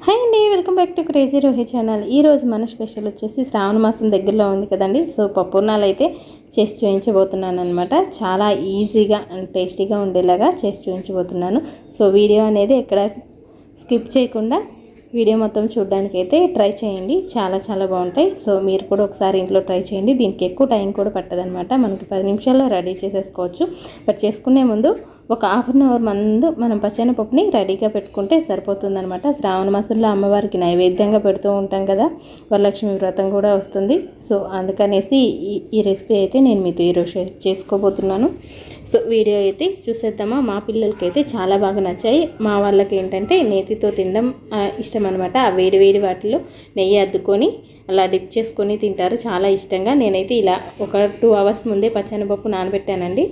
Hi అండి, welcome back to crazy Rohi channel. ఈరోజు మన స్పెషల్ వచ్చేసి శ్రావణ మాసం దగ్గరలో ఉంది కదండి. సో పప్పుర్నాలు అయితే చేసి చూపించబోతున్నాను అనమాట. చాలా ఈజీగా అండ్ టేస్టీగా ఉండేలాగా చేసి చూపించబోతున్నాను. సో వీడియో అనేది ఎక్కడ స్కిప్ చేయకుండా వీడియో మొత్తం చూడడానికి అయితే ట్రై చేయండి. చాలా చాలా బాగుంటాయి. సో మీరు కూడా ఒకసారి ఇంట్లో ట్రై చేయండి. దీనికి ఎక్కువ టైం కూడా పట్టదనమాట. మనకి 10 నిమిషాల్లో రెడీ చేసేసుకోవచ్చు. బట్ చేసుకునే ముందు ఒక హాఫ్ అన్ అవర్ ముందు మనం పచ్చెనపప్పుని రెడీగా పెట్టుకుంటే సరిపోతుందనమాట. శ్రావణ మాసంలో అమ్మవారికి నైవేద్యంగా పెడుతూ ఉంటాం కదా, వరలక్ష్మి వ్రతం కూడా వస్తుంది. సో అందుకనేసి ఈ రెసిపీ అయితే నేను మీతో ఈరోజు షేర్ చేసుకోబోతున్నాను. సో వీడియో అయితే చూసేద్దామా. మా పిల్లలకి అయితే చాలా బాగా నచ్చాయి. మా వాళ్ళకి ఏంటంటే నేతితో తినడం ఇష్టం అనమాట. ఆ వేడి వేడి వాటిలో నెయ్యి అద్దుకొని అలా డిప్ చేసుకొని తింటారు చాలా ఇష్టంగా. నేనైతే ఇలా ఒక 2 అవర్స్ ముందే పచ్చెనపప్పు నానబెట్టానండి.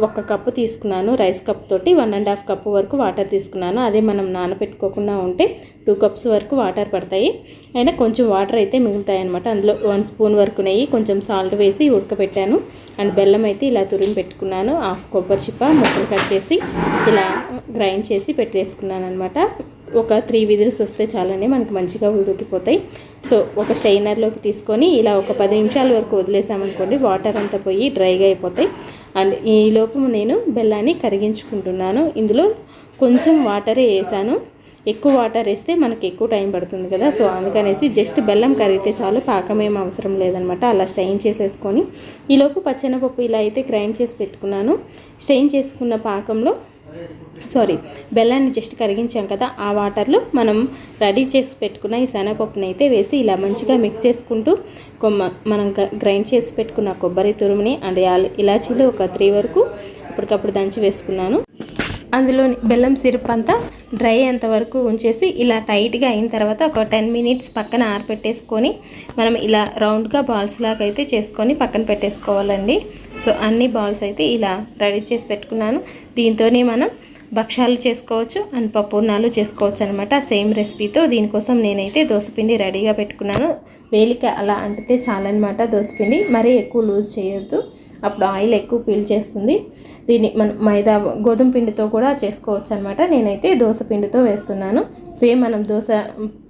1 కప్పు తీసుకున్నాను. రైస్ కప్ తోటి 1.5 కప్పు వరకు వాటర్ తీసుకున్నాను. అదే మనం నానబెట్టుకోకుండా ఉంటే 2 కప్స్ వరకు వాటర్ పడతాయి. అయినా కొంచెం వాటర్ అయితే మిగులుతాయి అనమాట. అందులో 1 స్పూన్ వరకు నెయ్యి, కొంచెం సాల్ట్ వేసి ఉడకబెట్టాను. అండ్ బెల్లం అయితే ఇలా తురిమి పెట్టుకున్నాను. హాఫ్ కొబ్బరి చిప్ప ముక్కలు కట్ చేసి ఇలా గ్రైండ్ చేసి పెట్టేసుకున్నాను అనమాట. ఒక 3 విజిల్స్ వస్తే చాలండి, మనకి మంచిగా ఉడికిపోతాయి. సో ఒక స్ట్రైనర్లోకి తీసుకొని ఇలా ఒక 10 నిమిషాల వరకు వదిలేసామనుకోండి, వాటర్ అంతా పోయి డ్రైగా అయిపోతాయి. అండ్ ఈలోపు నేను బెల్లాన్ని కరిగించుకుంటున్నాను. ఇందులో కొంచెం వాటరే వేసాను. ఎక్కువ వాటర్ వేస్తే మనకి ఎక్కువ టైం పడుతుంది కదా. సో అందుకనేసి జస్ట్ బెల్లం కరిగితే చాలు, పాకం ఏం అవసరం లేదనమాట. అలా స్ట్రెయిన్ చేసేసుకొని ఈలోపు పచ్చెనపప్పు ఇలా అయితే గ్రైండ్ చేసి పెట్టుకున్నాను. స్ట్రెయిన్ చేసుకున్న పాకంలో బెల్లాన్ని జస్ట్ కరిగించాం కదా, ఆ వాటర్లో మనం రెడీ చేసి పెట్టుకున్న ఈ శనగపప్పుని అయితే వేసి ఇలా మంచిగా మిక్స్ చేసుకుంటూ మనం గ్రైండ్ చేసి పెట్టుకున్న కొబ్బరి తురుముని అండ్ ఇలాచీలు ఒక 3 వరకు అప్పటికప్పుడు దంచి వేసుకున్నాను. అందులో బెల్లం సిరప్ అంతా డ్రై అయ్యేంత వరకు ఉంచేసి ఇలా టైట్గా అయిన తర్వాత ఒక 10 మినిట్స్ పక్కన ఆరపెట్టేసుకొని మనం ఇలా రౌండ్గా బాల్స్ లాగా అయితే చేసుకొని పక్కన పెట్టేసుకోవాలండి. సో అన్ని బాల్స్ అయితే ఇలా రెడీ చేసి పెట్టుకున్నాను. దీంతోనే మనం భక్షాలు చేసుకోవచ్చు అండ్ పప్పుర్నాలు చేసుకోవచ్చు అనమాట, సేమ్ రెసిపీతో. దీనికోసం నేనైతే దోసపిండి రెడీగా పెట్టుకున్నాను. వేలికి అలా అంటితే చాలన్నమాట దోసపిండి, మరీ ఎక్కువ లూజ్ చేయొద్దు, అప్పుడు ఆయిల్ ఎక్కువ పీల్ చేస్తుంది. దీన్ని మనం మైదా గోధుమ పిండితో కూడా చేసుకోవచ్చు అనమాట. నేనైతే దోశ పిండితో వేస్తున్నాను. సేమ్ మనం దోశ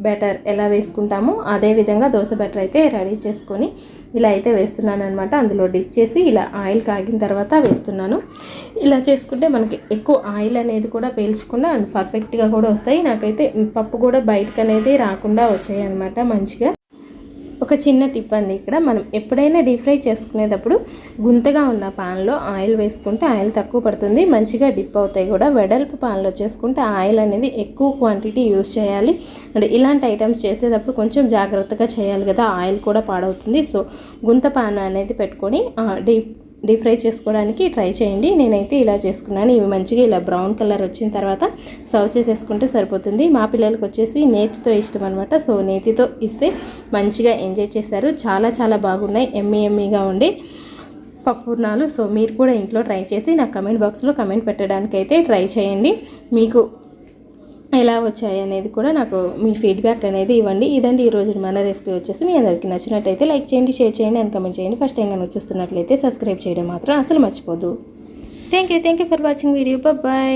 బ్యాటర్ ఎలా వేసుకుంటామో అదే విధంగా దోశ బ్యాటర్ అయితే రెడీ చేసుకొని ఇలా అయితే వేస్తున్నాను అనమాట. అందులో డిప్ చేసి ఇలా ఆయిల్ కాగిన తర్వాత వేస్తున్నాను. ఇలా చేసుకుంటే మనకి ఎక్కువ ఆయిల్ అనేది కూడా పీల్చకుండా అండ్ పర్ఫెక్ట్గా కూడా వస్తాయి. నాకైతే పప్పు కూడా బయటకు అనేది రాకుండా వచ్చాయి అనమాట మంచిగా. ఒక చిన్న టిప్ అండి, ఇక్కడ మనం ఎప్పుడైనా డీప్ ఫ్రై చేసుకునేటప్పుడు గుంతగా ఉన్న పాన్లో ఆయిల్ వేసుకుంటే ఆయిల్ తక్కువ పడుతుంది, మంచిగా డిప్ అవుతాయి కూడా. వెడల్పు పాన్లో చేసుకుంటే ఆయిల్ అనేది ఎక్కువ క్వాంటిటీ యూజ్ చేయాలి. అంటే ఇలాంటి ఐటమ్స్ చేసేటప్పుడు కొంచెం జాగ్రత్తగా చేయాలి కదా, ఆయిల్ కూడా పాడవుతుంది. సో గుంత పాన్ అనేది పెట్టుకొని డీప్ ఫ్రై చేసుకోవడానికి ట్రై చేయండి. నేనైతే ఇలా చేసుకున్నాను. ఇవి మంచిగా ఇలా బ్రౌన్ కలర్ వచ్చిన తర్వాత సర్వ్ చేసేసుకుంటే సరిపోతుంది. మా పిల్లలకి వచ్చేసి నేతితో ఇష్టం అనమాట. సో నేతితో ఇస్తే మంచిగా ఎంజాయ్ చేస్తారు. చాలా చాలా బాగున్నాయి, ఎమ్మీగా ఉండే పప్పుర్నాలు. సో మీరు కూడా ఇంట్లో ట్రై చేసి నాకు కమెంట్ బాక్స్లో కమెంట్ పెట్టడానికి అయితే ట్రై చేయండి. మీకు ఎలా వచ్చాయి అనేది కూడా నాకు మీ ఫీడ్బ్యాక్ అనేది ఇవ్వండి. ఇదండి ఈరోజు మన రెసిపీ వచ్చేసి. మీ అందరికీ నచ్చినట్టయితే లైక్ చేయండి, షేర్ చేయండి అండ్ కమెంట్ చేయండి. ఫస్ట్ టైం కనుక చూస్తున్నట్లయితే సబ్స్క్రైబ్ చేయడం మాత్రం అసలు మర్చిపోదు. Thank you for watching video. Bye.